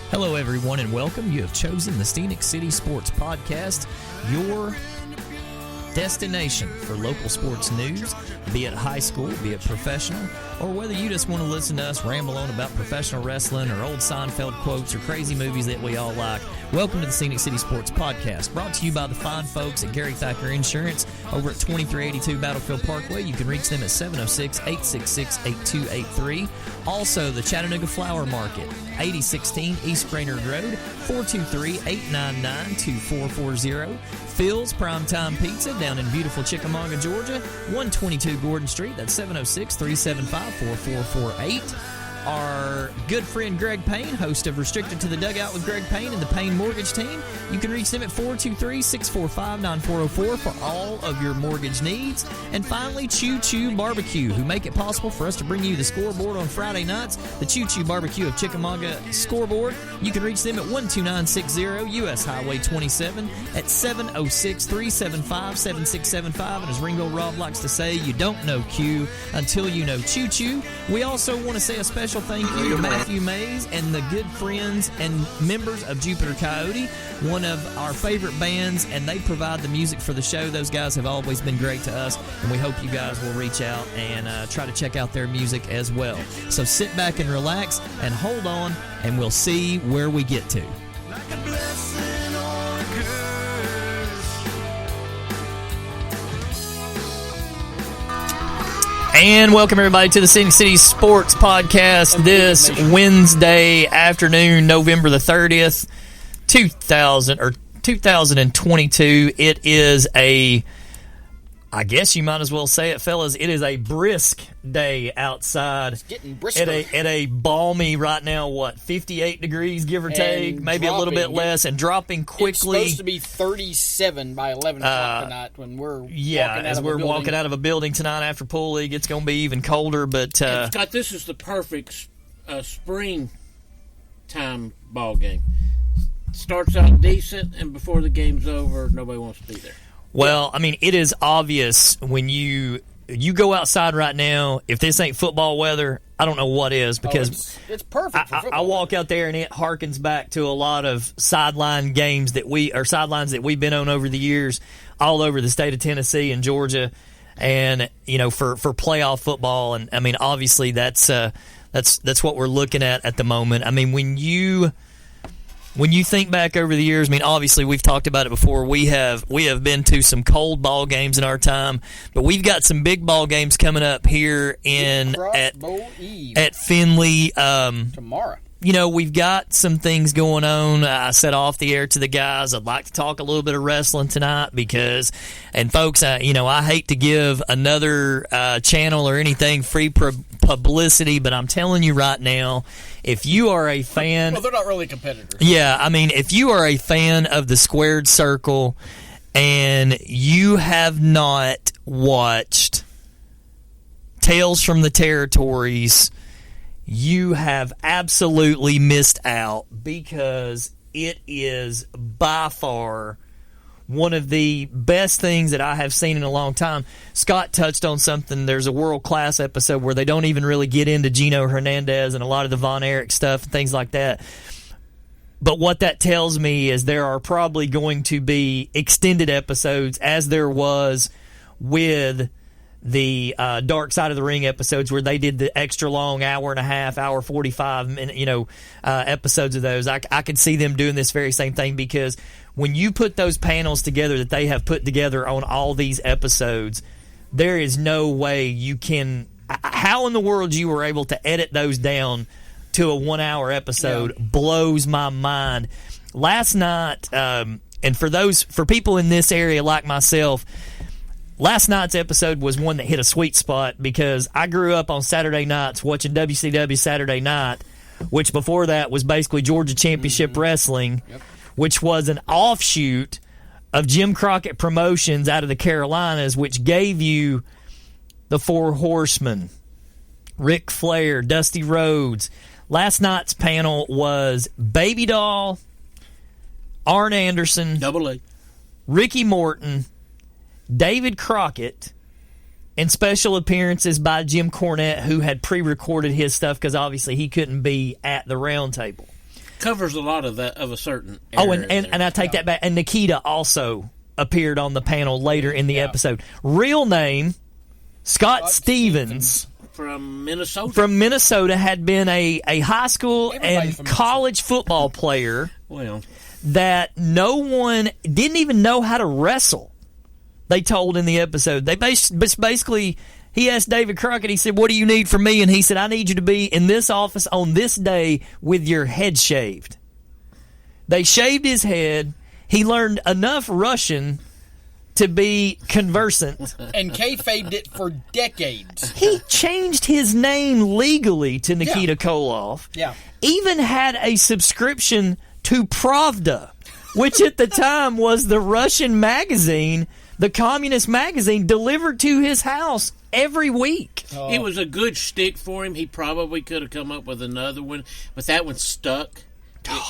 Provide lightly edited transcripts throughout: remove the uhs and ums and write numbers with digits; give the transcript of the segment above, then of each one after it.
Hello, everyone, and welcome. You have chosen the Scenic City Sports Podcast, your destination for local sports news, be it high school, be it professional, or whether you just want to listen to us ramble on about professional wrestling or old Seinfeld quotes or crazy movies that we all like. Welcome to the Scenic City Sports Podcast, brought to you by the fine folks at Gary Thacker Insurance over at 2382 Battlefield Parkway. You can reach them at 706-866-8283. Also, the Chattanooga Flower Market, 8016 East Brainerd Road, 423-899-2440. Phil's Primetime Pizza down in beautiful Chickamauga, Georgia, 122 Gordon Street. That's 706-375-4448. Our good friend Greg Payne, host of Restricted to the Dugout with Greg Payne and the Payne Mortgage Team. You can reach them at 423-645-9404 for all of your mortgage needs. And finally, Choo Choo Barbecue, who make it possible for us to bring you the scoreboard on Friday nights. The Choo Choo Barbecue of Chickamauga scoreboard. You can reach them at 12960 U.S. Highway 27 at 706-375-7675. And as Ringo Rob likes to say, you don't know Q until you know Choo Choo. We also want to say a special thank you to Matthew Mays and the good friends and members of Jupiter Coyote, one of our favorite bands, and they provide the music for the show. Those guys have always been great to us, and we hope you guys will reach out and try to check out their music as well. So sit back and relax and hold on, and we'll see where we get to. Like a blessing or a curse. And welcome everybody to the Scenic City Sports Podcast this Wednesday afternoon, November the 30th, 2022. It is I guess you might as well say it, fellas, it is a brisk day outside. It's getting brisker. At a balmy right now, 58 degrees, give or take, maybe a little bit less, and dropping quickly. It's supposed to be 37 by 11 o'clock tonight when we're walking out of a building tonight after Pool League. It's going to be even colder, but Scott, this is the perfect spring time ball game. Starts out decent, and before the game's over, nobody wants to be there. Well, I mean, it is obvious when you go outside right now, if this ain't football weather, I don't know what is, because it's perfect for football. I walk out there and it harkens back to a lot of sideline games sidelines that we've been on over the years all over the state of Tennessee and Georgia, and for playoff football. And I mean, obviously that's what we're looking at the moment. I mean, when you think back over the years, I mean, obviously we've talked about it before. We have been to some cold ball games in our time, but we've got some big ball games coming up here at Finley tomorrow. We've got some things going on. I said off the air to the guys, I'd like to talk a little bit of wrestling tonight and folks, I hate to give another channel or anything free publicity, but I'm telling you right now, if you are a fan... Well, they're not really competitors. Yeah, I mean, if you are a fan of the Squared Circle and you have not watched Tales from the Territories, you have absolutely missed out, because it is by far one of the best things that I have seen in a long time. Scott touched on something. There's a world-class episode where they don't even really get into Gino Hernandez and a lot of the Von Erich stuff and things like that. But what that tells me is there are probably going to be extended episodes, as there was with the Dark Side of the Ring episodes, where they did the extra long hour and a half, hour 45 minute, episodes of those. I could see them doing this very same thing, because when you put those panels together that they have put together on all these episodes, there is no way you can. How in the world you were able to edit those down to a 1 hour episode blows my mind. Last night, and for people in this area like myself, last night's episode was one that hit a sweet spot, because I grew up on Saturday nights watching WCW Saturday Night, which before that was basically Georgia Championship Wrestling, which was an offshoot of Jim Crockett Promotions out of the Carolinas, which gave you the Four Horsemen, Ric Flair, Dusty Rhodes. Last night's panel was Baby Doll, Arn Anderson, Double A, Ricky Morton, David Crockett, and special appearances by Jim Cornette, who had pre-recorded his stuff because obviously he couldn't be at the round table. covers a lot of that of a certain. Oh, area and I take that back. And Nikita also appeared on the panel later in the episode. Real name, Scott Stevens. From Minnesota. From Minnesota, had been a high school Everybody's and from college football player Well, that no one didn't even know how to wrestle. They told in the episode. They basically, he asked David Crockett, he said, "What do you need from me?" And he said, "I need you to be in this office on this day with your head shaved." They shaved his head. He learned enough Russian to be conversant. And kayfabed it for decades. He changed his name legally to Nikita Koloff. Yeah. Even had a subscription to Pravda, which at the time was the Russian magazine, the communist magazine, delivered to his house every week. it was a good shtick for him. He probably could have come up with another one, but that one stuck.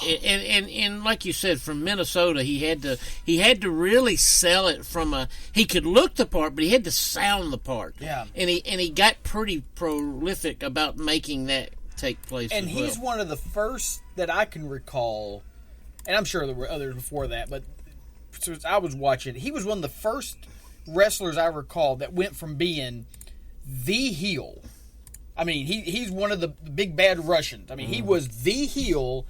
And like you said, from Minnesota, he had to really sell it from a. He could look the part, but he had to sound the part. Yeah. And he got pretty prolific about making that take place. And as he's well. one of the first that I can recall, and I'm sure there were others before that, but since I was watching, he was one of the first wrestlers I recall that went from being the heel. I mean, he's one of the big bad Russians. I mean, he was the heel,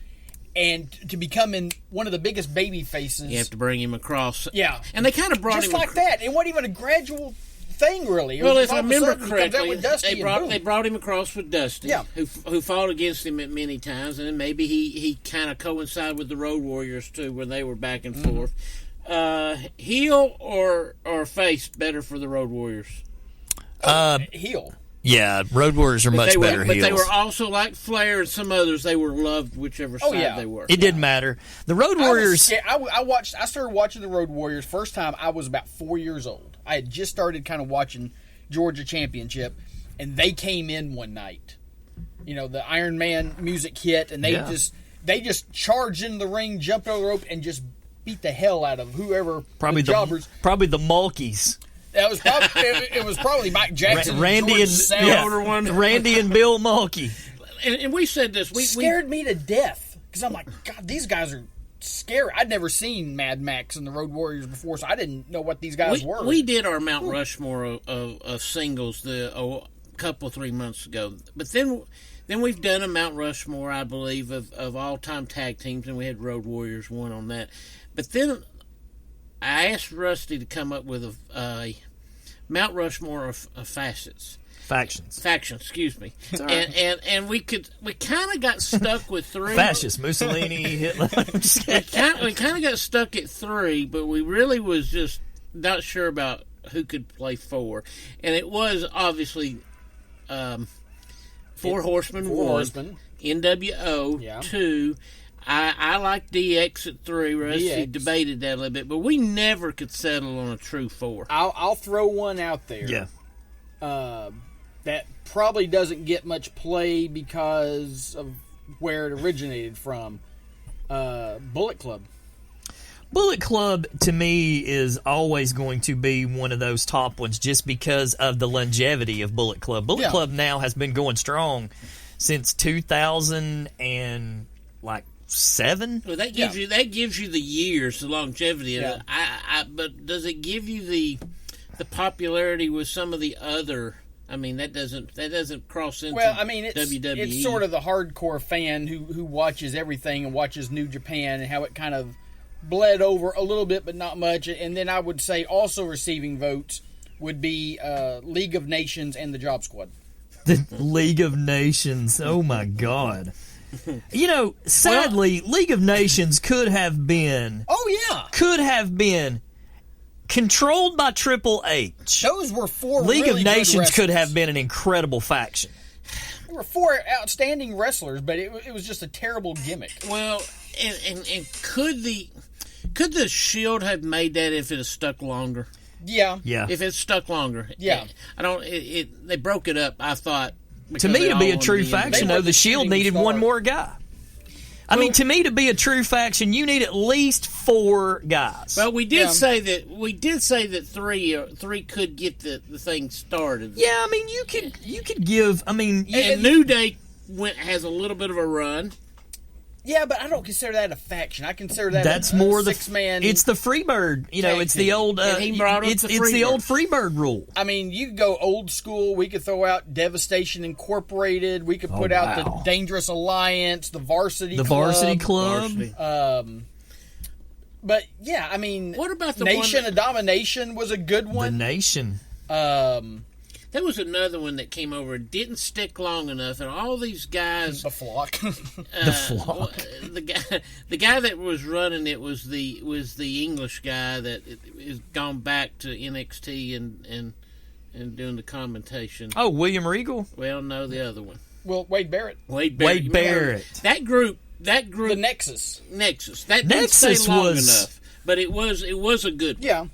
and to becoming one of the biggest baby faces. You have to bring him across. Yeah. And they kind of brought just him like that. It wasn't even a gradual thing, really. It Well, was if I all of a remember sudden he comes out correctly, with Dusty and boom. they brought him across with Dusty, Yeah. who fought against him at many times, and then maybe he kind of coincided with the Road Warriors too, when they were back and forth. Heel or face better for the Road Warriors? heel. Yeah, Road Warriors are much better but heels. they were also like Flair and some others. They were loved whichever side yeah. they were. It didn't matter. The Road Warriors. I started watching the Road Warriors first time I was about 4 years old. I had just started kind of watching Georgia Championship, and they came in one night. You know, the Iron Man music hit, and they just charged into the ring, jumped over the rope, and just beat the hell out of whoever Probably the jobbers. probably the Mulkeys. That was probably it was probably Mike Jackson, Randy George and South. Randy and Bill Mulkey. And we said this. We scared me to death because I'm like, God, these guys are scary. I'd never seen Mad Max and the Road Warriors before, so I didn't know what these guys were. We did our Mount Rushmore of singles a couple 3 months ago, but then we've done a Mount Rushmore, I believe, of all time tag teams, and we had Road Warriors one on that. But then I asked Rusty to come up with a Mount Rushmore of factions. Factions, excuse me. And we kind of got stuck with three. Fascist, Mussolini, Hitler. We kind of got stuck at three, but we really was just not sure about who could play four. And it was obviously Four Horsemen, NWO, 2. I like DX at 3. Rusty debated that a little bit, but we never could settle on a true 4. I'll throw one out there. Yeah. That probably doesn't get much play because of where it originated from. Bullet Club. Bullet Club, to me, is always going to be one of those top ones just because of the longevity of Bullet Club. Bullet Club now has been going strong since 2007. Well, that gives you the years, the longevity of it. But does it give you the popularity with some of the other? I mean, that doesn't cross into WWE. It's sort of the hardcore fan who watches everything and watches New Japan and how it kind of bled over a little bit, but not much. And then I would say also receiving votes would be League of Nations and the Job Squad. The League of Nations. Oh, my God. You know, sadly, League of Nations could have been controlled by Triple H. Those were four League really of Nations good could have been an incredible faction. There were four outstanding wrestlers, but it was just a terrible gimmick. Well, and could the Shield have made that if it had stuck longer? Yeah. If it stuck longer. Yeah. They broke it up, I thought. To me, to be a true faction, though, the Shield needed one more guy. I mean, to me, to be a true faction, you need at least 4 guys. Well, we did say that three could get the thing started. Yeah, I mean, you could give. I mean, and New Day has a little bit of a run. Yeah, but I don't consider that a faction. I consider that That's a more six-man. It's the Freebird. You know, tag it's the team. old. And he brought up it's the it's the old Freebird. Freebird rule. I mean, you could go old school. We could throw out Devastation Incorporated. We could put out the wow. Dangerous Alliance, the Varsity The Club. Varsity Club. Varsity. But yeah, I mean, What about the Nation one of Domination was a good The one. Nation. There was another one that came over. It didn't stick long enough, and all these guys. The Flock. The Flock. The guy that was running it was the English guy that is gone back to NXT and doing the commentation. Oh, William Regal. Well, no, the other one, Well, Wade Barrett. Wade Barrett. Wade Barrett. That group. The Nexus. Nexus. That Nexus didn't stay long was- enough, but it was a good one. Yeah.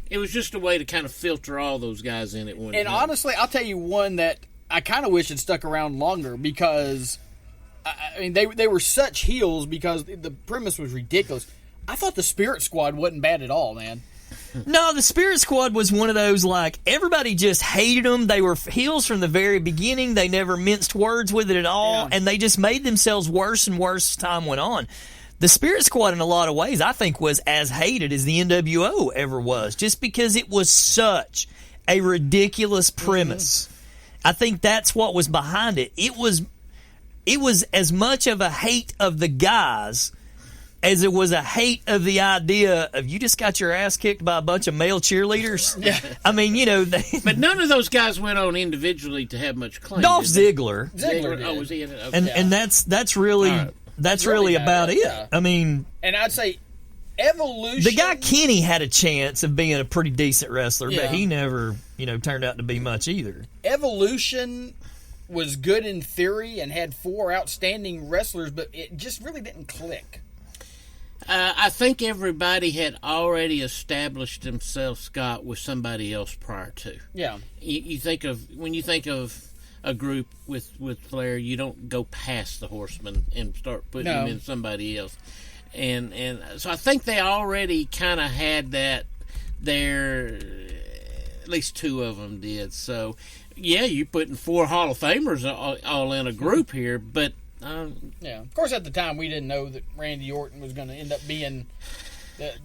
It was just a way to kind of filter all those guys in at one And time. honestly, I'll tell you one that I kind of wish had stuck around longer because, I mean, they were such heels because the premise was ridiculous. I thought the Spirit Squad wasn't bad at all, man. No, the Spirit Squad was one of those, like, everybody just hated them. They were heels from the very beginning. They never minced words with it at all, Yeah. and they just made themselves worse and worse as time went on. The Spirit Squad, in a lot of ways, I think was as hated as the NWO ever was, just because it was such a ridiculous premise. I think that's what was behind it. It was as much of a hate of the guys as it was a hate of the idea of you just got your ass kicked by a bunch of male cheerleaders. Yeah. I mean, you know, But none of those guys went on individually to have much claim. Dolph did they? Ziggler, Ziggler did. Oh, was he in it? Okay. and that's really All right. that's Really really about bad, it. yeah. I mean, And I'd say Evolution. the guy Kenny had a chance of being a pretty decent wrestler, Yeah. but he never, turned out to be much either. Evolution was good in theory and had 4 outstanding wrestlers, but it just really didn't click. I think everybody had already established themselves, Scott, with somebody else prior to. Yeah. You think of when you think of a group with Flair, you don't go past the Horsemen and start putting No. them in somebody else. And so I think they already kind of had that there. At least 2 of them did. So, yeah, you're putting 4 Hall of Famers all in a group here, but. Yeah. Of course, at the time, we didn't know that Randy Orton was going to end up being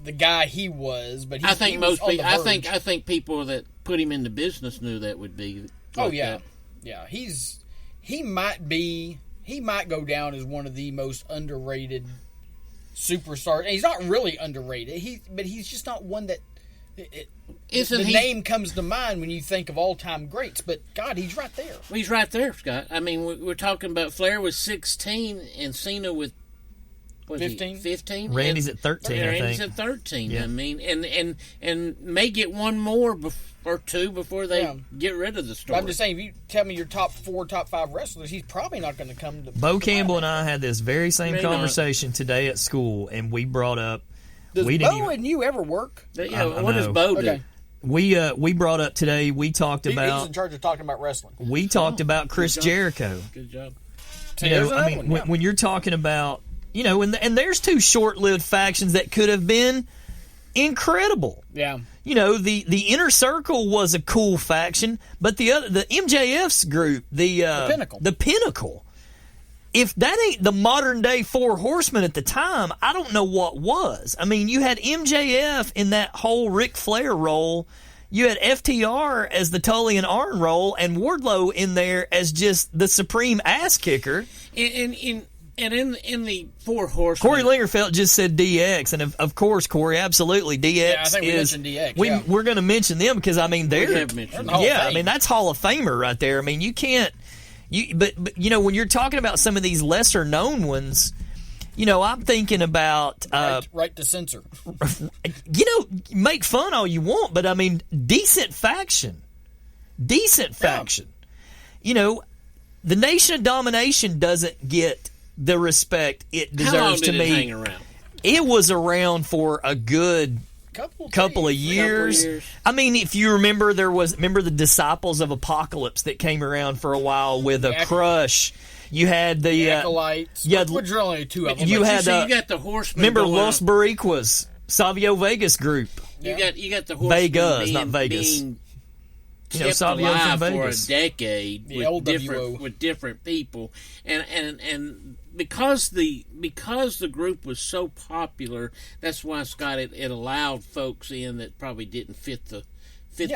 the guy he was. But I think he was most on the people. verge. I think people that put him into business knew that would be. Oh like yeah, that. yeah. He might go down as one of the most underrated superstars. And he's not really underrated. But he's just not one that. Isn't the he? name comes to mind when you think of all-time greats, but God, he's right there. Well, he's right there, Scott. I mean, we're talking about Flair was 16 and Cena with 15? 15. Randy's at 13, I Randy's think. at 13. Yeah. I mean, and may get one more or 2 before they Yeah. get rid of the story. I'm just saying, if you tell me your top 4, top 5 wrestlers, he's probably not going to come to. Bo Campbell and I had this very same Maybe not. conversation today at school, and we brought up. Does we didn't Bo even- and you ever work? Yeah, I what does know. Bo do? Okay. We brought up today. We talked He's about in charge of talking about wrestling. we talked about Chris job. Jericho. Good job. You There's know, I another mean, one, when, yeah. when you're talking about, and there's 2 short-lived factions that could have been incredible. Yeah. You know, the Inner Circle was a cool faction, but the MJF's group, the Pinnacle. If that ain't the modern day 4 Horsemen at the time, I don't know what was. I mean, you had MJF in that whole Ric Flair role. You had FTR as the Tully and Arn role, and Wardlow in there as just the supreme ass kicker. And in the 4 Horsemen, Corey Lingerfeld just said DX, and of course, Corey, absolutely DX Yeah, I think we is. mentioned DX, yeah. We're going to mention them because I mean they're have mentioned them. Hall of yeah, I Fame. mean that's Hall of Famer right there. I mean you can't but when you're talking about some of these lesser known ones, I'm thinking about right to censor. make fun all you want, but I mean decent faction. The Nation of Domination doesn't get the respect it how long deserves did to it me. hang around? It was around for a good couple of years. years. I mean, if you remember, remember the Disciples of Apocalypse that came around for a while with a Crush. You had the Acolytes. yeah, Which are only 2 of them. you but had So you got the Horsemen. remember going Los on. Boricuas, Savio Vegas group. You got the Horsemen Vegas, not Vegas. being kept Savio alive from for a Vegas. decade The with different people, and because the group was so popular, that's why, Scott, it allowed folks in that probably didn't fit the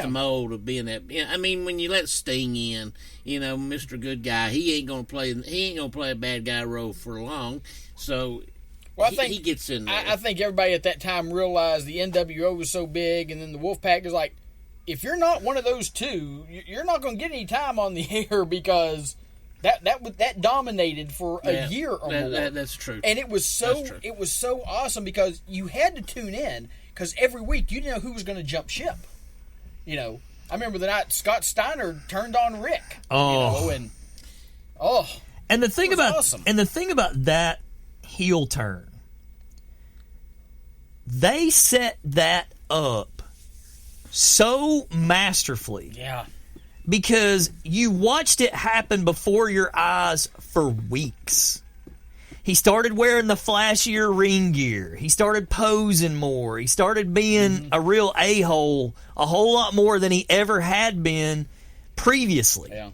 mold of being that. I mean, when you let Sting in, Mr. Good Guy, he ain't gonna play a bad guy role for long. So Well, I think he gets in there. I think everybody at that time realized the NWO was so big, and then the Wolfpack is like, if you're not one of those two, you're not going to get any time on the air, because that dominated for a year or more. That's true. And it was so awesome, because you had to tune in, because every week you didn't know who was going to jump ship. I remember the night Scott Steiner turned on Rick. And the thing was about awesome. and the thing about that heel turn, they set that up so masterfully. Yeah. Because you watched it happen before your eyes for weeks. He started wearing the flashier ring gear. He started posing more. He started being a real a-hole a whole lot more than he ever had been previously. Yeah.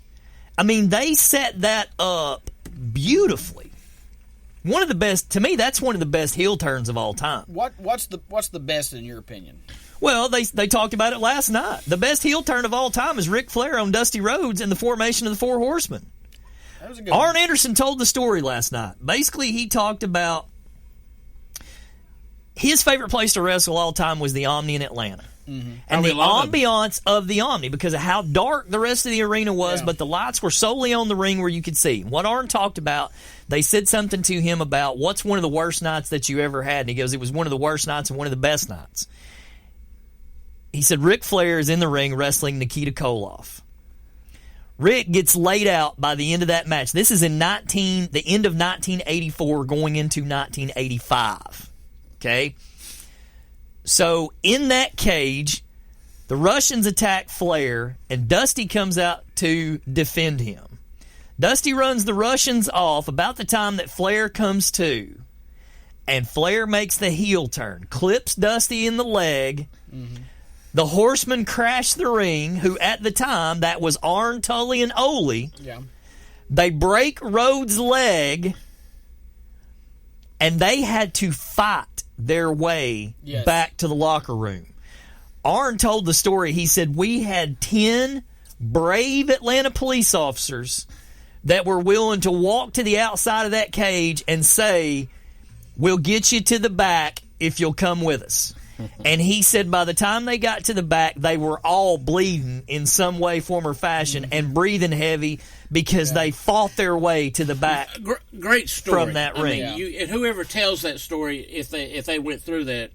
I mean, they set that up beautifully. One of the best, to me, that's one of the best heel turns of all time. What's the best in your opinion? Well, they talked about it last night. The best heel turn of all time is Ric Flair on Dusty Rhodes in the formation of the Four Horsemen. That was a good Arn Anderson told the story last night. Basically, he talked about his favorite place to wrestle all time was the Omni in Atlanta. Mm-hmm. And the ambiance of the Omni, because of how dark the rest of the arena was, but the lights were solely on the ring where you could see. What Arn talked about, they said something to him about what's one of the worst nights that you ever had. And he goes, it was one of the worst nights and one of the best nights. He said Ric Flair is in the ring wrestling Nikita Koloff. Rick gets laid out by the end of that match. This is in the end of 1984 going into 1985. Okay? So in that cage, the Russians attack Flair, and Dusty comes out to defend him. Dusty runs the Russians off about the time that Flair comes to, and Flair makes the heel turn, clips Dusty in the leg. Mm-hmm. The Horsemen crash the ring, who at the time, that was Arn, Tully, and Ole. Yeah. They break Rhodes' leg, and they had to fight their way back to the locker room. Arn told the story. He said, we had 10 brave Atlanta police officers that were willing to walk to the outside of that cage and say, we'll get you to the back if you'll come with us. And he said by the time they got to the back, they were all bleeding in some way, form, or fashion, and breathing heavy because they fought their way to the back. Great story from that ring. And whoever tells that story, if they went through that,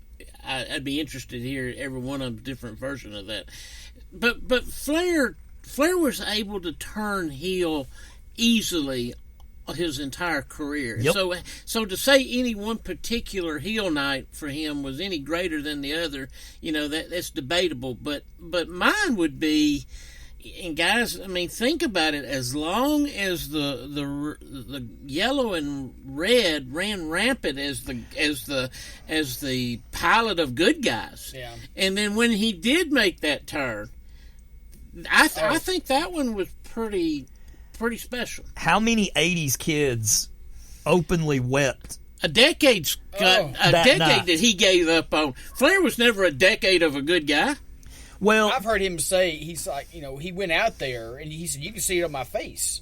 I'd be interested to hear every one of them different version of that. But Flair was able to turn heel easily his entire career. Yep. So to say any one particular heel night for him was any greater than the other, that's debatable. But mine would be, and guys, I mean, think about it. As long as the yellow and red ran rampant as the pilot of good guys, and then when he did make that turn, I think that one was pretty special. How many 80s kids openly wept? A decade that he gave up on. Flair was never a decade of a good guy. Well, I've heard him say, he's like, he went out there and he said, you can see it on my face.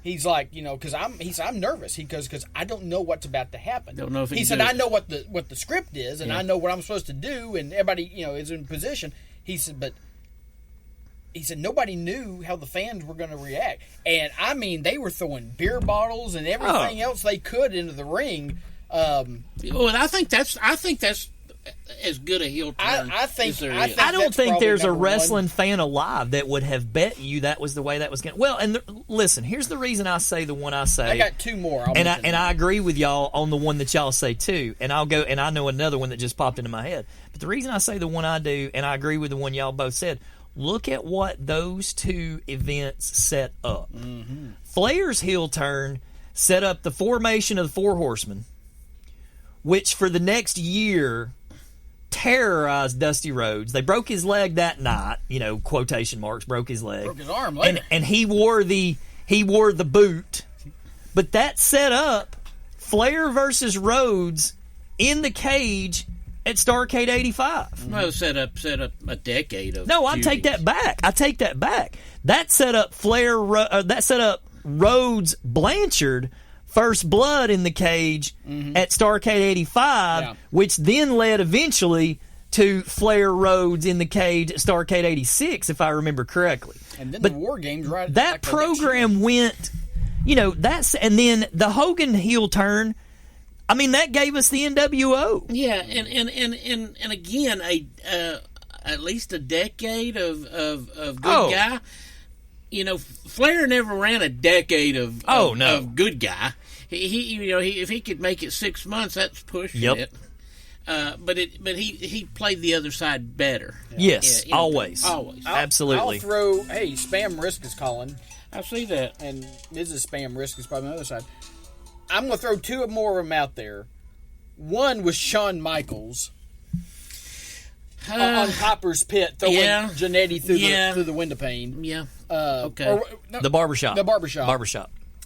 He's like, because I'm nervous. He goes, because I don't know what's about to happen. Don't know if he said, I know what the script is, and I know what I'm supposed to do, and everybody, is in position. He said, but he said nobody knew how the fans were going to react, and I mean they were throwing beer bottles and everything else they could into the ring. Well, I think that's as good a heel turn. I think I don't think there's a wrestling fan alive that would have bet you that was the way that was going. Well, and listen, here's the reason I say the one I say. I got two more, and I agree with y'all on the one that y'all say too. And I'll go, and I know another one that just popped into my head. But the reason I say the one I do, and I agree with the one y'all both said. Look at what those two events set up. Mm-hmm. Flair's heel turn set up the formation of the Four Horsemen, which for the next year terrorized Dusty Rhodes. They broke his leg that night, quotation marks, broke his leg. Broke his arm later. And he wore the boot. But that set up Flair versus Rhodes in the cage at Starrcade 85. Well, set up a decade of. No, I take that back. That set up that set up Rhodes Blanchard first blood in the cage at Starrcade 85, which then led eventually to Flair Rhodes in the cage at Starrcade 86, if I remember correctly. And then the War Games, right? That like program went, and then the Hogan heel turn. I mean, that gave us the NWO. Yeah, and again, at least a decade of good guy. Flair never ran a decade of good guy. He if he could make it 6 months, that's pushing it. But he played the other side better. Yes, always. Absolutely. I'll throw. Hey, Spam Risk is calling. I see that. And Mrs. Spam Risk is probably on the other side. I'm going to throw two more of them out there. One was Shawn Michaels on Copper's Pit, throwing Jannetty through the window pane. Yeah. Okay. The barbershop.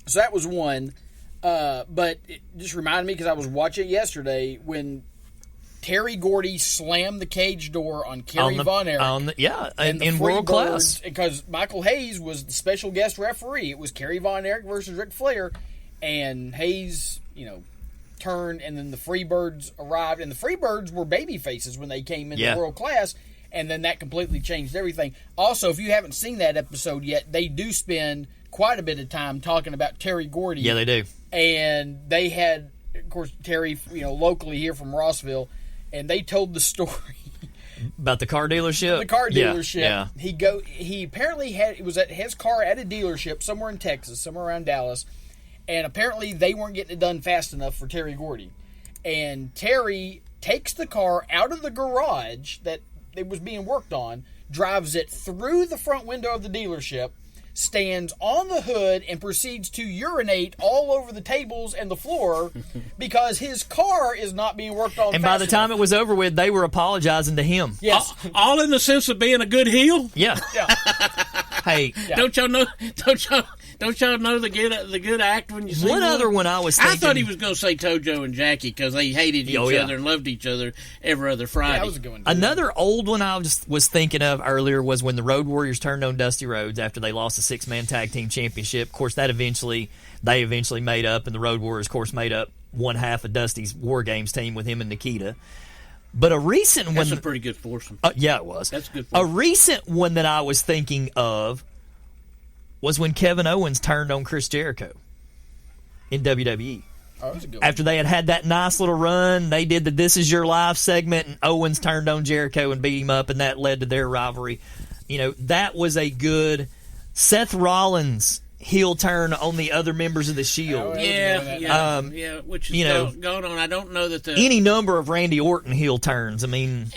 So that was one. But it just reminded me, because I was watching it yesterday, when Terry Gordy slammed the cage door on Kerry Von Erich. In World Class. Because Michael Hayes was the special guest referee. It was Kerry Von Erich versus Ric Flair. And Hayes, turned, and then the Freebirds arrived. And the Freebirds were baby faces when they came into World Class. And then that completely changed everything. Also, if you haven't seen that episode yet, they do spend quite a bit of time talking about Terry Gordy. Yeah, they do. And they had, of course, Terry, locally here from Rossville, and they told the story about the car dealership. The car dealership. Yeah. He apparently it was at his car at a dealership somewhere in Texas, somewhere around Dallas, and apparently they weren't getting it done fast enough for Terry Gordy. And Terry takes the car out of the garage that it was being worked on, drives it through the front window of the dealership, stands on the hood, and proceeds to urinate all over the tables and the floor because his car is not being worked on. And by the time it was over with, they were apologizing to him. Yes. All in the sense of being a good heel? Yeah. Hey. Yeah. Don't y'all know the good act when you see one other one I was thinking. I thought he was going to say Tojo and Jackie because they hated each other and loved each other every other Friday. That was a good one. Another old one I was thinking of earlier was when the Road Warriors turned on Dusty Rhodes after they lost the 6-man tag team championship. Of course, they eventually made up, and the Road Warriors, of course, made up one half of Dusty's War Games team with him and Nikita. But a recent one... That's a pretty good foursome. Yeah, it was. That's good. A recent one that I was thinking of was when Kevin Owens turned on Chris Jericho in WWE. Oh, that was a good one. After they had that nice little run, they did the This Is Your Life segment, and Owens turned on Jericho and beat him up, and that led to their rivalry. That was a good Seth Rollins heel turn on the other members of the Shield. Which is going on. I don't know that any number of Randy Orton heel turns. I mean,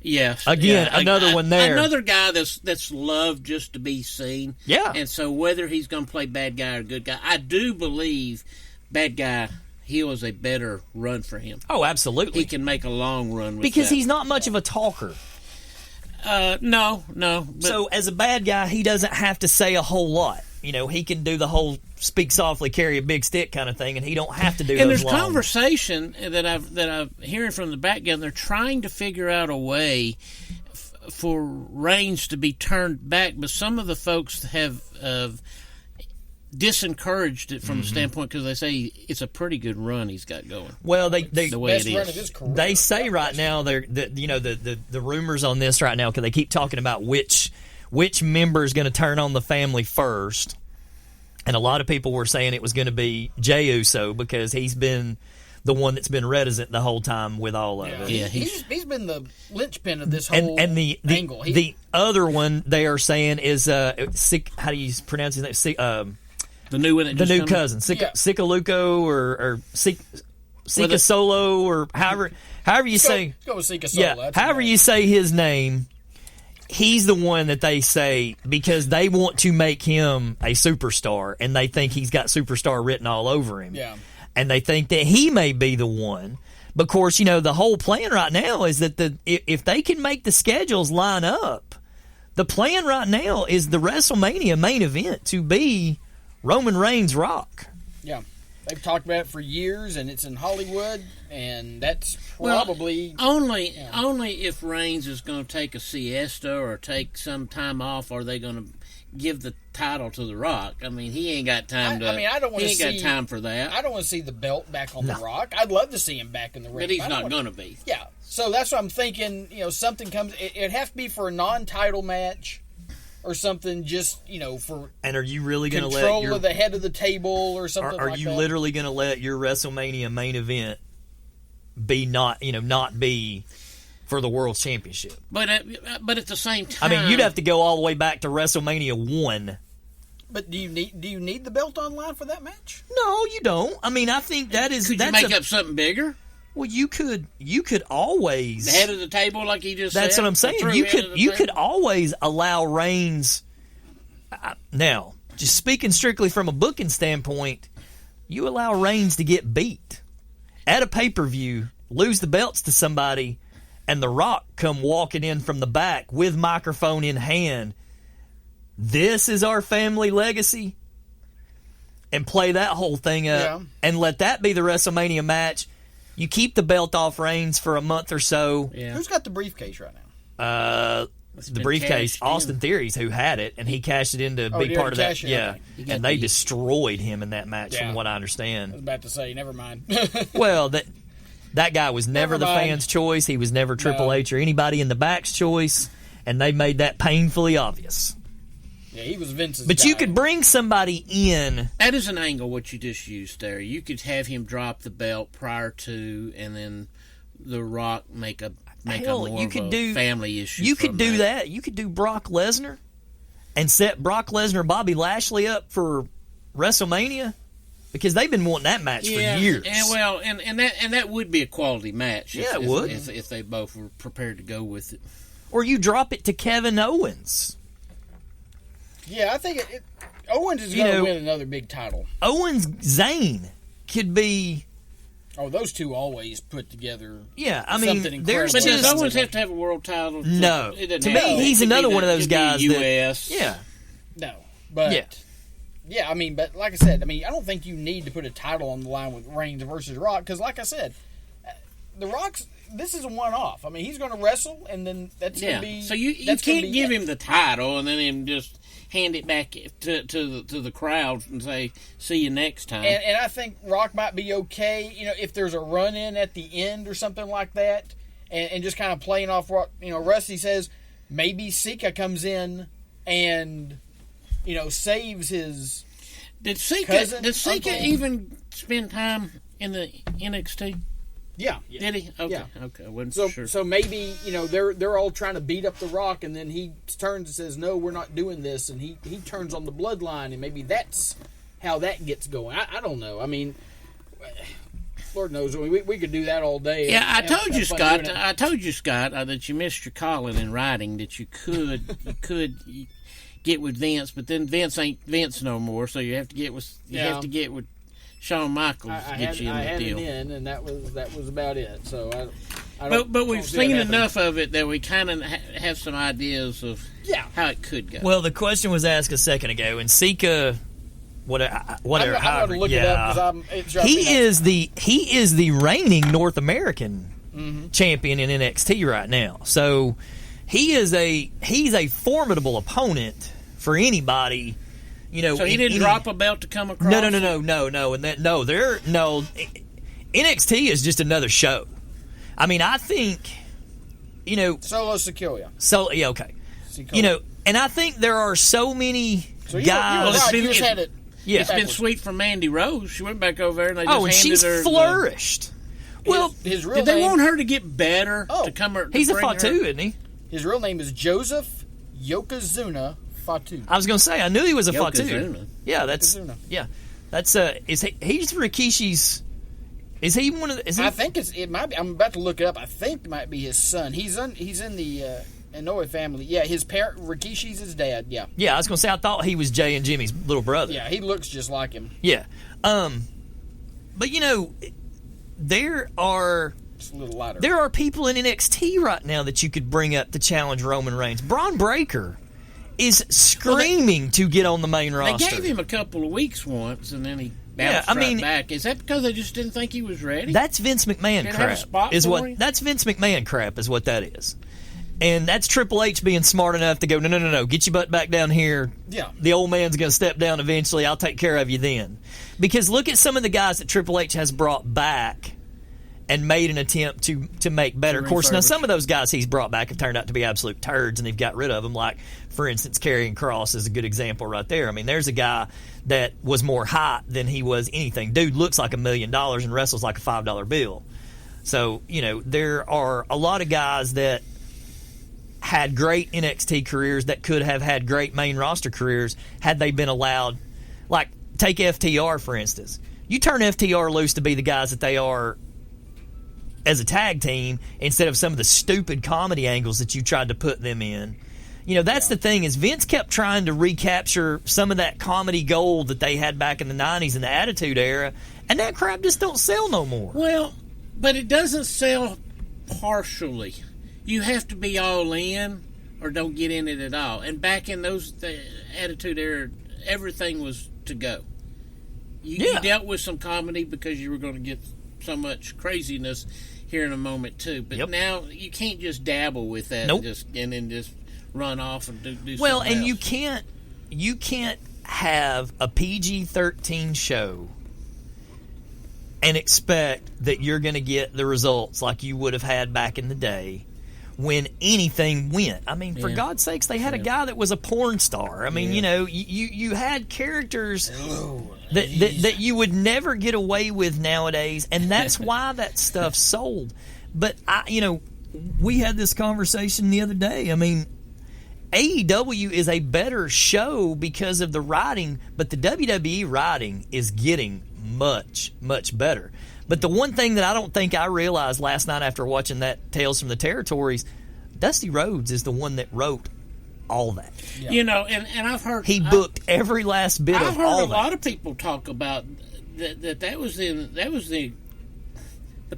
yes. Again, another one there. Another guy that's loved just to be seen. Yeah. And so whether he's going to play bad guy or good guy, I do believe bad guy heel is a better run for him. Oh, absolutely. He can make a long run with because that. He's not much of a talker. No. But so as a bad guy, he doesn't have to say a whole lot. He can do the whole speak softly, carry a big stick kind of thing, and he don't have to do. And those there's long. Conversation that I'm hearing from the background. They're trying to figure out a way for Reigns to be turned back, but some of the folks have disencouraged it from the standpoint because they say it's a pretty good run he's got going. Well, the way best it run is. of his career. They say right now the rumors on this right now because they keep talking about which member is going to turn on the family first, and a lot of people were saying it was going to be Jey Uso because he's been the one that's been reticent the whole time with all of it. Yeah, he's been the linchpin of this whole and the angle. The other one they are saying is how do you pronounce his name? The new one, the new cousin, Sikaluko or Sika Solo or however you say. Let's go with Sika Solo. Yeah, however you say his name. He's the one that they say because they want to make him a superstar, and they think he's got superstar written all over him. Yeah. And they think that he may be the one. But of course, the whole plan right now is that if they can make the schedules line up, the plan right now is the WrestleMania main event to be Roman Reigns Rock. Yeah. They've talked about it for years, and it's in Hollywood, and that's probably... only if Reigns is going to take a siesta or take some time off are they going to give the title to The Rock. I mean, he ain't got time to... I don't want to see... He ain't got time for that. I don't want to see the belt back on The Rock. I'd love to see him back in the ring. But he's not going to be. Yeah. So that's what I'm thinking, something comes... It'd have to be for a non-title match or something just, for... And are you really going to let control of the head of the table or something Are like you that? literally going to let your WrestleMania main event be not be for the World Championship? But at the same time... I mean, you'd have to go all the way back to WrestleMania 1. But do you need the belt online for that match? No, you don't. I mean, I think that is... Could you make up something bigger? Well, you could always... The head of the table, like you just said? That's what I'm saying. You could always allow Reigns... Now, just speaking strictly from a booking standpoint, you allow Reigns to get beat at a pay-per-view, lose the belts to somebody, and The Rock come walking in from the back with microphone in hand. This is our family legacy. And play that whole thing up and let that be the WrestleMania match. You keep the belt off Reigns for a month or so. Yeah. Who's got the briefcase right now? The briefcase, Austin Theories, who had it, and he cashed it in to be part of that. Yeah, and they destroyed him in that match, from what I understand. I was about to say, never mind. Well, that guy was never the fans' choice. He was never Triple H or anybody in the back's choice, and they made that painfully obvious. Yeah, he was Vince's But guy. you could bring somebody in. That is an angle what you just used there. You could have him drop the belt prior to, and then The Rock make a more of a family issue. You could do that. You could do Brock Lesnar and set Brock Lesnar, Bobby Lashley up for WrestleMania, because they've been wanting that match for years. And that would be a quality match. Yeah, it would if they both were prepared to go with it. Or you drop it to Kevin Owens. Yeah, I think Owens is going to win another big title. Owens Zayn could be. Oh, those two always put together. Yeah, I mean, there's but just. does Owens have to have a world title? No, to me, he's another one of those guys. U.S. No, but yeah, I mean, but like I said, I don't think you need to put a title on the line with Reigns versus Rock, because, like I said, the Rock's. This is a one-off. I mean, he's going to wrestle, and then that's going to be. So you can't give him the title and then him just hand it back to the crowd and say, "See you next time." And I think Rock might be okay, if there's a run-in at the end or something like that, and just kind of playing off what Rusty says. Maybe Sika comes in and saves his. Did Sika even spend time in the NXT? Yeah. Did he? Okay. Yeah. Okay. I wasn't sure. So maybe, they're all trying to beat up The Rock, and then he turns and says, "No, we're not doing this," and he turns on the bloodline, and maybe that's how that gets going. I don't know. I mean, Lord knows, we could do that all day. Yeah, I told you, Scott, that you missed your calling in writing, that you could get with Vince, but then Vince ain't Vince no more, so you have to get with Shawn Michaels get you in the deal. And that was about it. So but we've seen enough of it that we kind of have some ideas of how it could go. Well, the question was asked a second ago, and Sika, whatever. I'm going to look it up because he is the reigning North American champion in NXT right now. So he's a formidable opponent for anybody. So he didn't drop a belt to come across? No. NXT is just another show. I mean, I think, Solo Sikoa. Okay. And I think there are so many guys. It's been sweet for Mandy Rose. She went back over there and they just handed she's her. Flourished. His real did they name, want her to get better to come? He's a Fatu, isn't he? His real name is Joseph Yokozuna Fatu. I was going to say, I knew he was a Fatu. Yokozuna. Yeah, that's he's Rikishi's. Is he one of the? I think it might be. I'm about to look it up. I think it might be his son. He's in the Inoue family. Yeah, his parent Rikishi's his dad. Yeah. Yeah, I was going to say I thought he was Jay and Jimmy's little brother. Yeah, he looks just like him. Yeah, but there are It's a little lighter. There are people in NXT right now that you could bring up to challenge Roman Reigns. Braun Breaker is screaming to get on the main roster. They gave him a couple of weeks once, and then he bounced back. Is that because they just didn't think he was ready? That's Vince McMahon Didn't have a crap. spot Is for what him? that's Vince McMahon crap is what that is. And that's Triple H being smart enough to go, no, get your butt back down here. Yeah. The old man's going to step down eventually. I'll take care of you then. Because look at some of the guys that Triple H has brought back and made an attempt to make better. Of course, now some of those guys he's brought back have turned out to be absolute turds, and they've got rid of them. Like, for instance, Karrion Kross is a good example right there. I mean, there's a guy that was more hot than he was anything. Dude looks like $1 million and wrestles like a $5 bill. So, there are a lot of guys that had great NXT careers that could have had great main roster careers had they been allowed. Like, take FTR, for instance. You turn FTR loose to be the guys that they are as a tag team instead of some of the stupid comedy angles that you tried to put them in. That's the thing is Vince kept trying to recapture some of that comedy gold that they had back in the 90s in the Attitude Era, and that crap just don't sell no more. Well, but it doesn't sell partially. You have to be all in or don't get in it at all. And back in the Attitude Era, everything was to go. You dealt with some comedy because you were going to get so much craziness here in a moment too. But now you can't just dabble with that and then just run off and do well, something and else. you can't have a PG-13 show and expect that you're going to get the results like you would have had back in the day when anything went. I mean, for God's sakes, they had a guy that was a porn star. I mean, you had characters that you would never get away with nowadays, and that's why that stuff sold. But we had this conversation the other day. I mean, AEW is a better show because of the writing, but the WWE writing is getting much, much better. But the one thing that I don't think I realized last night after watching that Tales from the Territories, Dusty Rhodes is the one that wrote all that. Yeah. And I've heard he booked every last bit I've of heard all a that. lot of people talk about that was the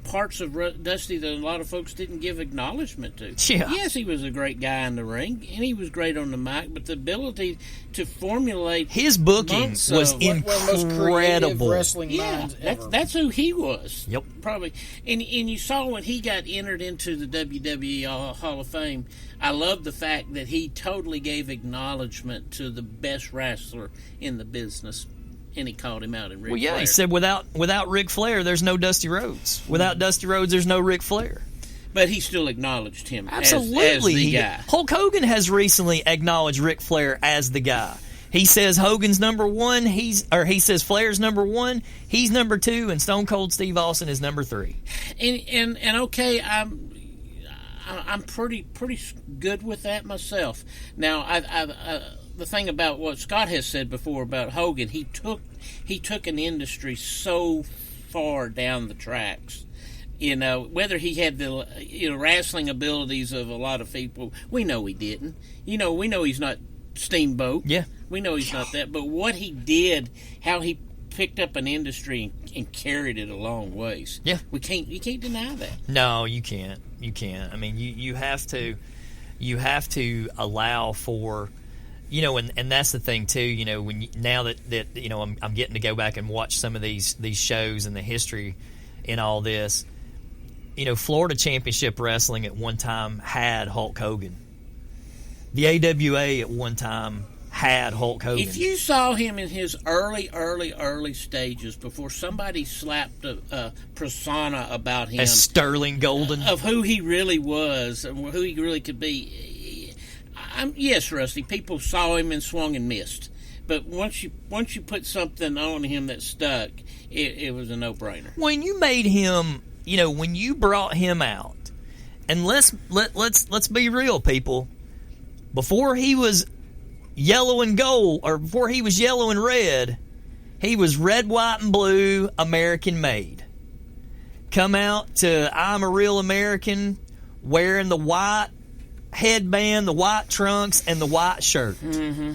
parts of Dusty that a lot of folks didn't give acknowledgement to. Yeah. Yes, he was a great guy in the ring, and he was great on the mic, but the ability to formulate His booking months was of- One of the most creative incredible. wrestling minds ever. that's who he was. Yep. Probably. And you saw when he got entered into the WWE Hall of Fame, I love the fact that he totally gave acknowledgement to the best wrestler in the business. And he called him out in Ric Flair. He said without Ric Flair, there's no Dusty Rhodes. Without Dusty Rhodes, there's no Ric Flair. But he still acknowledged him Absolutely. as the He guy. did. Hulk Hogan has recently acknowledged Ric Flair as the guy. He says Hogan's number one, he says Flair's number one, he's number two, and Stone Cold Steve Austin is number three. And okay, I'm pretty good with that myself. Now, the thing about what Scott has said before about Hogan, he took an industry so far down the tracks. Whether he had the wrestling abilities of a lot of people, we know he didn't. We know he's not Steamboat. Yeah. We know he's not that. But what he did, how he picked up an industry and carried it a long ways. Yeah. You can't deny that. No, you can't. You can't. I mean, you have to allow for, and that's the thing too. Now that I'm getting to go back and watch some of these shows and the history in all this. Florida Championship Wrestling at one time had Hulk Hogan. The AWA at one time had Hulk Hogan. If you saw him in his early stages before somebody slapped a persona about him as Sterling Golden, of who he really was and who he really could be, yes, Rusty, people saw him and swung and missed. But once you put something on him that stuck, it was a no-brainer. When you made him, when you brought him out, and let's be real, people. Before he was yellow and gold, or before he was yellow and red, he was red, white, and blue, American made. Come out to I'm a Real American, wearing the white headband, the white trunks, and the white shirt. Mm-hmm.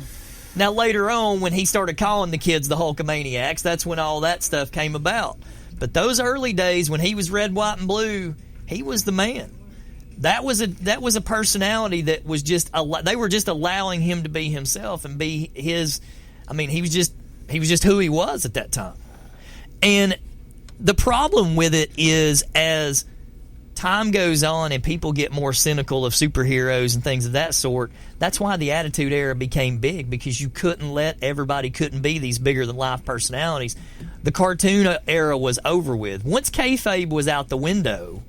Now, later on, when he started calling the kids the Hulkamaniacs, that's when all that stuff came about. But those early days when he was red, white, and blue, he was the man. That was a personality that was just they were just allowing him to be himself and be his. I mean, he was just who he was at that time. And the problem with it is, as time goes on and people get more cynical of superheroes and things of that sort, that's why the Attitude Era became big, because you couldn't be these bigger than life personalities. The cartoon era was over with. Once kayfabe was out the window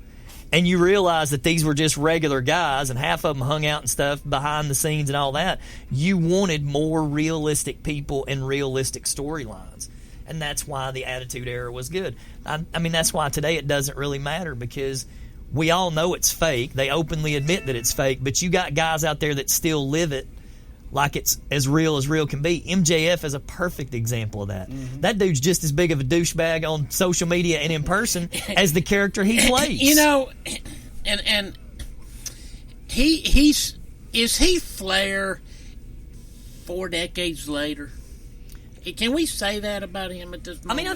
and you realize that these were just regular guys and half of them hung out and stuff behind the scenes and all that, you wanted more realistic people and realistic storylines. And that's why the Attitude Era was good. I mean, that's why today it doesn't really matter, because we all know it's fake. They openly admit that it's fake, but you got guys out there that still live it like it's as real can be. MJF is a perfect example of that. Mm-hmm. That dude's just as big of a douchebag on social media and in person as the character he plays. You know, and is he Flair 4 decades later? Can we say that about him at this moment? I mean,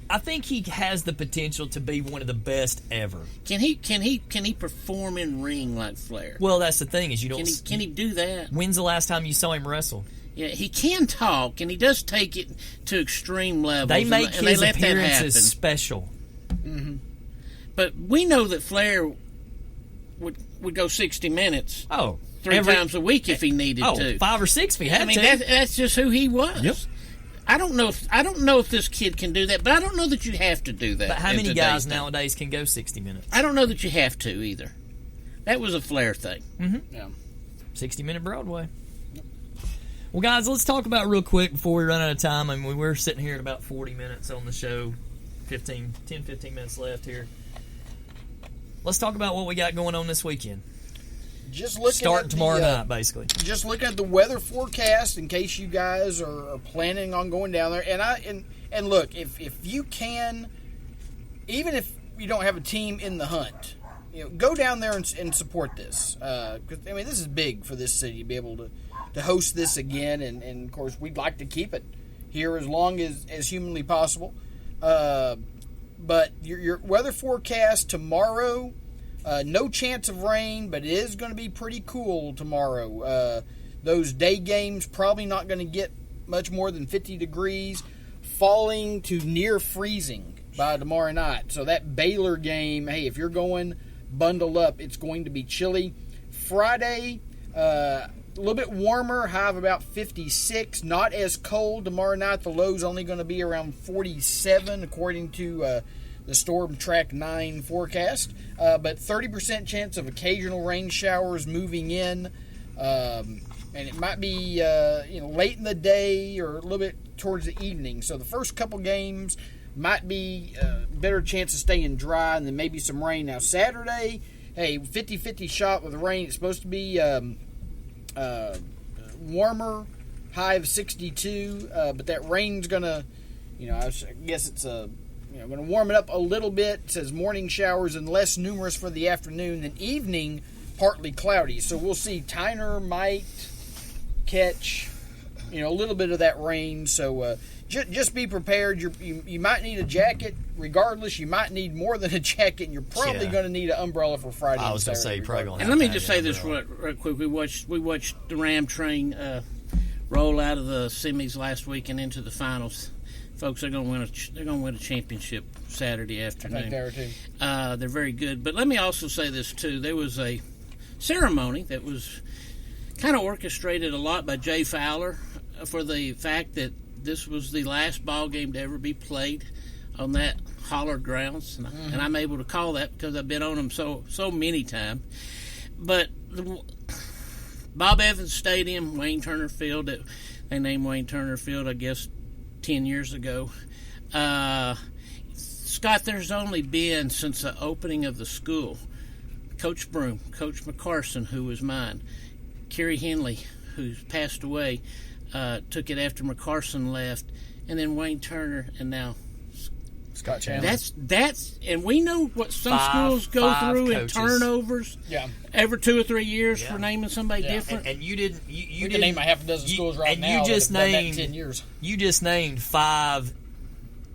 I think he has the potential to be one of the best ever. Can he perform in ring like Flair? Well, that's the thing, is you don't. Can he do that? When's the last time you saw him wrestle? Yeah, he can talk, and he does take it to extreme levels. They make his appearances special. Mm-hmm. But we know that Flair would go 60 minutes. Oh, three times a week if he needed to. 5 or 6 if he had to. I mean, that's just who he was. Yep. I don't know if this kid can do that, but I don't know that you have to do that. But how many guys nowadays can go 60 minutes? I don't know that you have to either. That was a Flair thing. Mm-hmm. Yeah. 60-minute Broadway. Well, guys, let's talk about real quick before we run out of time. I mean, we're sitting here at about 40 minutes on the show. 15 minutes left here. Let's talk about what we got going on this weekend. Just looking starting tomorrow night, basically. Just looking at the weather forecast in case you guys are planning on going down there. And look, if you can, even if you don't have a team in the hunt, go down there and support this. 'Cause, I mean, this is big for this city to be able to host this again. And of course, we'd like to keep it here as long as humanly possible. But your weather forecast tomorrow. No chance of rain, but it is going to be pretty cool tomorrow. Those day games probably not going to get much more than 50 degrees, falling to near freezing by tomorrow night. So that Baylor game, hey, if you're going, bundle up. It's going to be chilly. Friday, a little bit warmer, high of about 56. Not as cold tomorrow night. The low's only going to be around 47, according to the Storm Track 9 forecast, but 30% chance of occasional rain showers moving in, and it might be late in the day or a little bit towards the evening. So the first couple games might be better chance of staying dry, and then maybe some rain. Now Saturday, hey, 50-50 shot with rain. It's supposed to be warmer, high of 62, but that rain's gonna, I guess it's going to warm it up a little bit. It says morning showers and less numerous for the afternoon. Then evening, partly cloudy. So we'll see. Tyner might catch, a little bit of that rain. So just be prepared. You might need a jacket. Regardless, you might need more than a jacket. And you're probably going to need an umbrella for Friday. I was going to say, you're probably going to. And let me just say this real quick. We watched the Ram train roll out of the semis last week and into the finals. Folks, they're going to win a championship Saturday afternoon. I think they are too. They're very good. But let me also say this too. There was a ceremony that was kind of orchestrated a lot by Jay Fowler for the fact that this was the last ball game to ever be played on that hollowed grounds, and I'm able to call that because I've been on them so many times. But Bob Evans Stadium, Wayne Turner Field, they named Wayne Turner Field, I guess, 10 years ago. Scott, there's only been, since the opening of the school, Coach Broom, Coach McCarson, who was mine, Kerry Henley, who's passed away, took it after McCarson left, and then Wayne Turner, and now Scott Chandler. That's and we know what some schools go through in turnovers. Yeah. Every 2 or 3 years for naming somebody different. And you didn't. You can name a half a dozen schools right now. You just named 10 years. You just named 5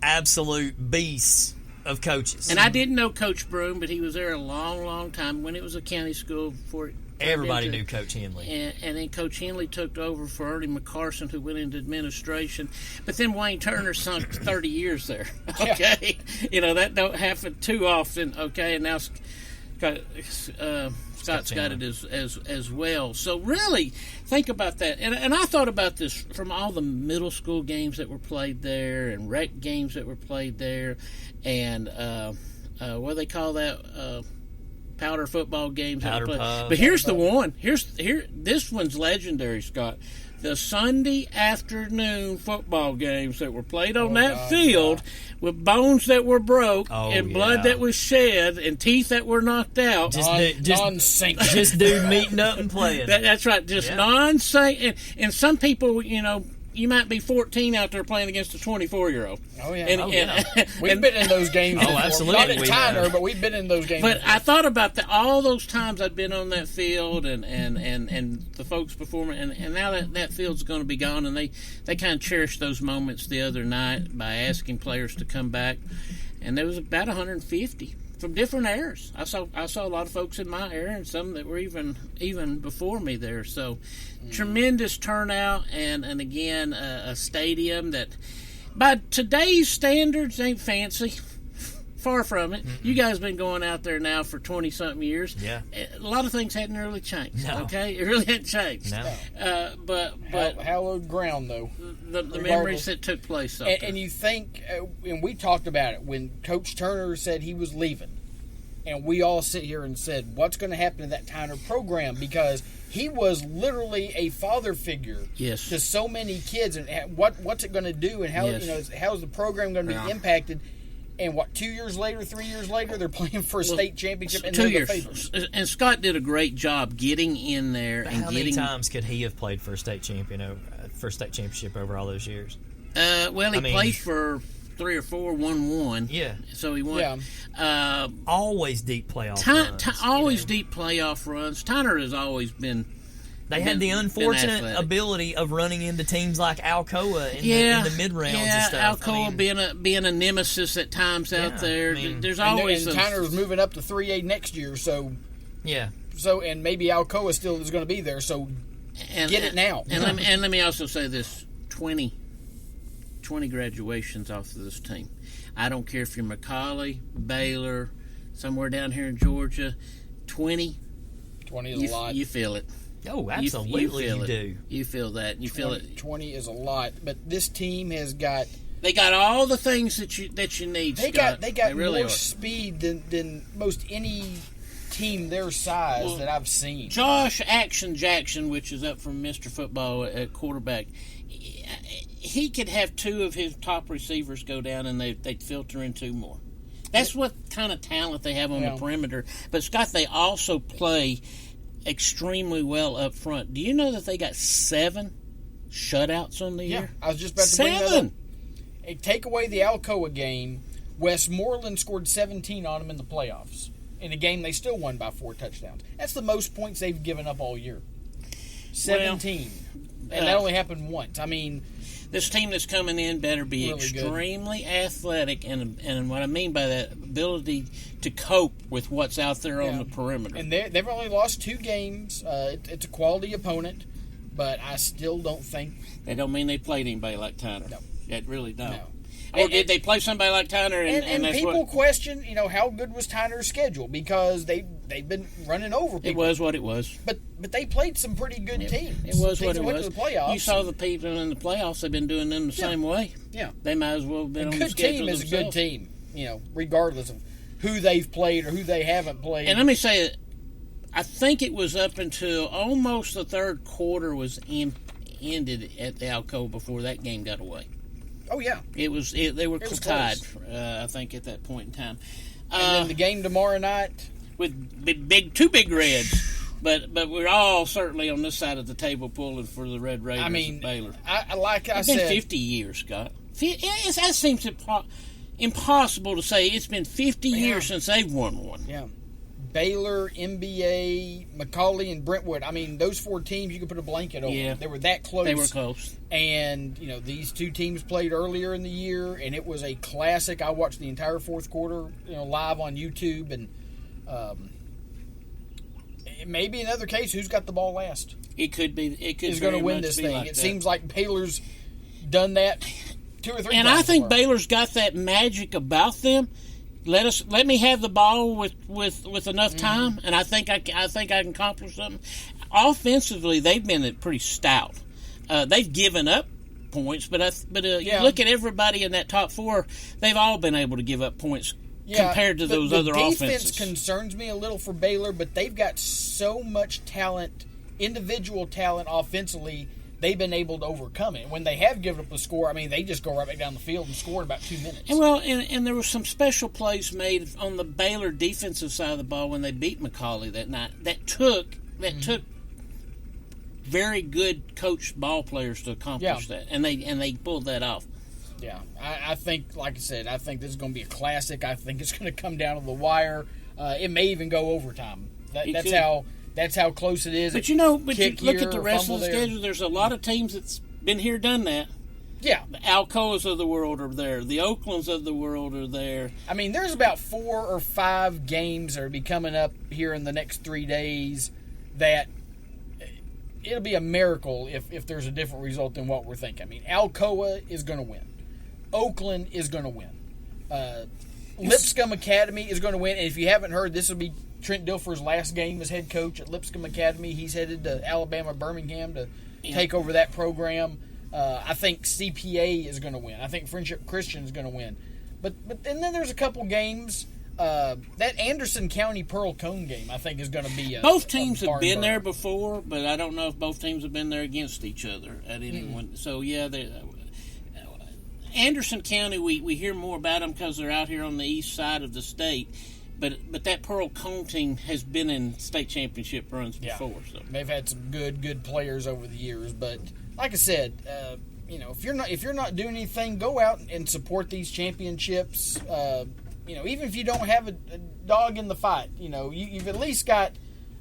absolute beasts of coaches. And I didn't know Coach Broom, but he was there a long, long time when it was a county school before it turned Everybody into- knew Coach Henley. And then Coach Henley took over for Ernie McCarson, who went into administration. But then Wayne Turner sunk 30 years there. Okay, that don't happen too often. Okay, and now Scott's got it as well. So really, think about that. And I thought about this from all the middle school games that were played there, and rec games that were played there, and what do they call that? Powder football games. Powder that were played. puff. But here's the one. This one's legendary, Scott. The Sunday afternoon football games that were played on that field with bones that were broke and blood that was shed and teeth that were knocked out. Just dude meeting up and playing. That's right. Just non-sync. And some people, you might be 14 out there playing against a 24-year-old. Oh, yeah. And We've been in those games before. absolutely. Not at Tyner, but we've been in those games But before. I thought about all those times I'd been on that field and the folks before me, and now that field's going to be gone, and they kind of cherished those moments the other night by asking players to come back, and there was about 150 from different eras. I saw a lot of folks in my era and some that were even before me there. So tremendous turnout, and again a stadium that by today's standards ain't fancy. Far from it. You guys been going out there now for 20-something years. Yeah. A lot of things hadn't really changed. No. Okay? It really hadn't changed. No. But hallowed ground, though. The memories that took place out there. And you think, and we talked about it, when Coach Turner said he was leaving, and we all sit here and said, what's going to happen to that Tyner program? Because he was literally a father figure to so many kids, and what's it going to do, and how how's the program going to be impacted? And 2 years later, 3 years later, they're playing for a state championship, and 2 they're years. the favorites. And Scott did a great job getting in there and How many times could he have played for a state championship over all those years? Well, he played for 3 or 4, won one. Yeah. So he won. Yeah. Always deep playoff runs. Always deep playoff runs. Tyner has always been. They had the unfortunate ability of running into teams like Alcoa in the mid rounds and stuff. Alcoa being a nemesis at times out there. There's always and Tyner's moving up to 3A next year, so and maybe Alcoa still is going to be there. So get it now. And let me also say this: 20 graduations off of this team. I don't care if you're McCallie, Baylor, somewhere down here in Georgia. 20 is a lot. You feel it. Oh, absolutely, you do. You feel that. You feel it. 20 is a lot, but this team has got. They got all the things that you need. They Scott. got really more speed than most any team their size that I've seen. Josh Action Jackson, which is up from Mr. Football at quarterback, he could have 2 of his top receivers go down, and they'd filter in 2 more. That's what kind of talent they have on the perimeter. But Scott, they also play extremely well up front. Do you know that they got 7 shutouts on the year? I was just about to bring that up. Take away the Alcoa game, Westmoreland scored 17 on them in the playoffs. In a game they still won by 4 touchdowns. That's the most points they've given up all year. 17. And that only happened once. I mean, this team that's coming in better be really extremely athletic, and what I mean by that, ability to cope with what's out there on the perimeter. And they've only lost 2 games. It's a quality opponent, but I still don't think... That don't mean they played anybody like Tyner. No. That really don't. No. Or did they play somebody like Tyner? And that's people what, question, how good was Tyner's schedule, because they've been running over people. It was what it was. But they played some pretty good teams. It was what Teams it went was. to the playoffs. You saw the people in the playoffs. They've been doing them the same way. Yeah. They might as well have been on the good schedule team is themselves. a good team, regardless of who they've played or who they haven't played. And let me say it. I think it was up until almost the third quarter was ended at the Alcoa before that game got away. Oh, yeah. They were was tied, close. I think, at that point in time. And then the game tomorrow night. With two big reds. But we're all certainly on this side of the table pulling for the Red Raiders of Baylor. It's been 50 years, Scott. That seems impossible to say. It's been 50 years since they've won one. Yeah. Baylor, MBA, McCallie, and Brentwood. I mean, those 4 teams you could put a blanket over. Yeah. They were that close. They were close. And, these 2 teams played earlier in the year, and it was a classic. I watched the entire fourth quarter, live on YouTube, and it may be another case who's got the ball last. It could be. It could is going to win this thing. Like it that. seems like Baylor's done that 2 or 3 times. And I think before. Baylor's got that magic about them. Let me have the ball with enough time, and I think I can accomplish something. Offensively, they've been pretty stout. They've given up points, but you look at everybody in that top 4; they've all been able to give up points compared to those other offenses. The defense concerns me a little for Baylor, but they've got so much talent, individual talent offensively. They've been able to overcome it. When they have given up a score, I mean, they just go right back down the field and score in about 2 minutes. And there were some special plays made on the Baylor defensive side of the ball when they beat McCallie that night. That took very good coached ball players to accomplish that, and they pulled that off. Yeah, I think, like I said, I think this is going to be a classic. I think it's going to come down to the wire. It may even go overtime. That's how close it is. But look at the rest of the schedule. There's a lot of teams that's been here, done that. Yeah. The Alcoas of the world are there. The Oaklands of the world are there. I mean, there's about 4 or 5 games that will be coming up here in the next 3 days that it'll be a miracle if there's a different result than what we're thinking. I mean, Alcoa is going to win. Oakland is going to win. Lipscomb Academy is going to win. And if you haven't heard, this will be Trent Dilfer's last game as head coach at Lipscomb Academy. He's headed to Alabama, Birmingham to take over that program. I think CPA is going to win. I think Friendship Christian is going to win. But and then there's a couple games. That Anderson County Pearl Cone game, I think, is going to be both teams have been there before, but I don't know if both teams have been there against each other at any one. So, yeah, Anderson County, we hear more about them because they're out here on the east side of the state. But that Pearl Cone team has been in state championship runs before. So they've had some good players over the years. But like I said, if you're not doing anything, go out and support these championships. Even if you don't have a dog in the fight, you've at least got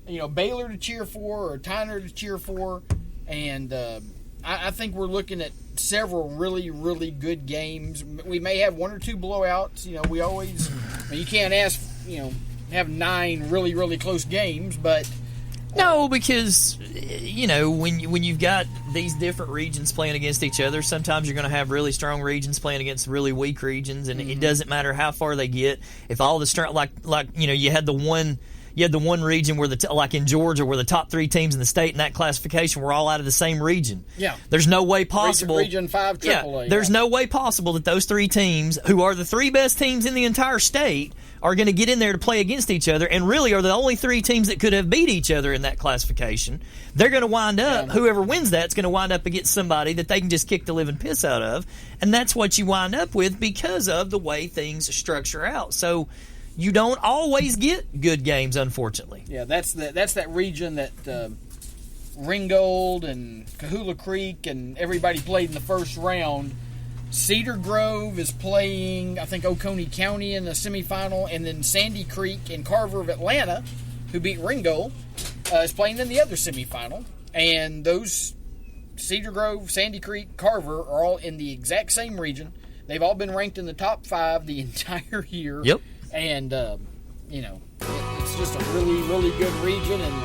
Baylor to cheer for or Tyner to cheer for, and I think we're looking at several really, really good games. We may have 1 or 2 blowouts. We always you can't ask have 9 really, really close games, but no, because when you've got these different regions playing against each other, sometimes you're going to have really strong regions playing against really weak regions, and it doesn't matter how far they get. If all the strength, you had the one region where like in Georgia, where the top 3 teams in the state in that classification were all out of the same region. Yeah, there's no way possible. Region 5 AAA. Yeah, there's no way possible that those 3 teams, who are the 3 best teams in the entire state, are going to get in there to play against each other, and really are the only 3 teams that could have beat each other in that classification. They're going to wind up, whoever wins that's going to wind up against somebody that they can just kick the living piss out of, and that's what you wind up with because of the way things structure out. So you don't always get good games, unfortunately. Yeah, that's that region that Ringgold and Kahula Creek and everybody played in the first round. Cedar Grove is playing, I think, Oconee County in the semifinal, and then Sandy Creek and Carver of Atlanta, who beat Ringgold, is playing in the other semifinal. And those Cedar Grove, Sandy Creek, Carver are all in the exact same region. They've all been ranked in the top 5 the entire year. Yep. And, it's just a really, really good region, and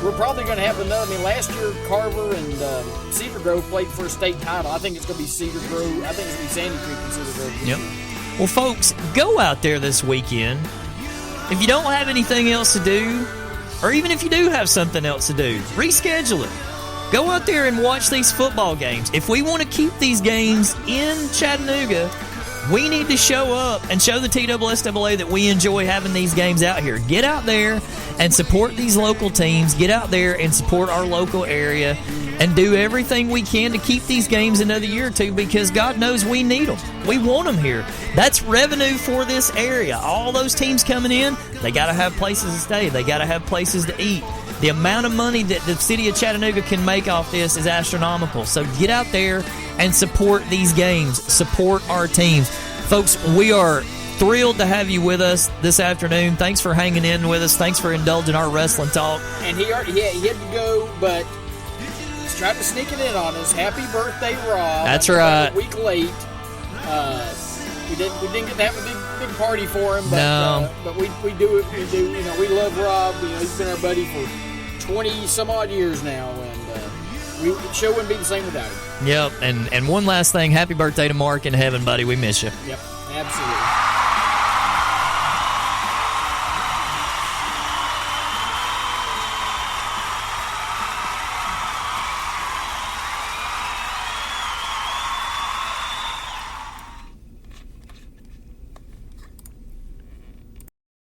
we're probably going to have another. I mean, last year Carver and Cedar Grove played for a state title. I think it's going to be Cedar Grove. I think it's going to be Sandy Creek and Cedar Grove. Yep. Well, folks, go out there this weekend. If you don't have anything else to do, or even if you do have something else to do, reschedule it. Go out there and watch these football games. If we want to keep these games in Chattanooga, we need to show up and show the TSSAA that we enjoy having these games out here. Get out there and support these local teams. Get out there and support our local area and do everything we can to keep these games another year or two, because God knows we need them. We want them here. That's revenue for this area. All those teams coming in, they got to have places to stay. They got to have places to eat. The amount of money that the city of Chattanooga can make off this is astronomical. So get out there and support these games. Support our teams. Folks, we are thrilled to have you with us this afternoon. Thanks for hanging in with us. Thanks for indulging our wrestling talk. And he had to go, but he's trying to sneak it in on us. Happy birthday, Rob. That's I'm right. A week late. We didn't get to have a big party for him, but No. but we do it. We do. You know, we love Rob. You know, he's been our buddy for 20 some odd years now, and the show wouldn't be the same without him. Yep. And one last thing. Happy birthday to Mark in heaven, buddy. We miss you. Yep, absolutely.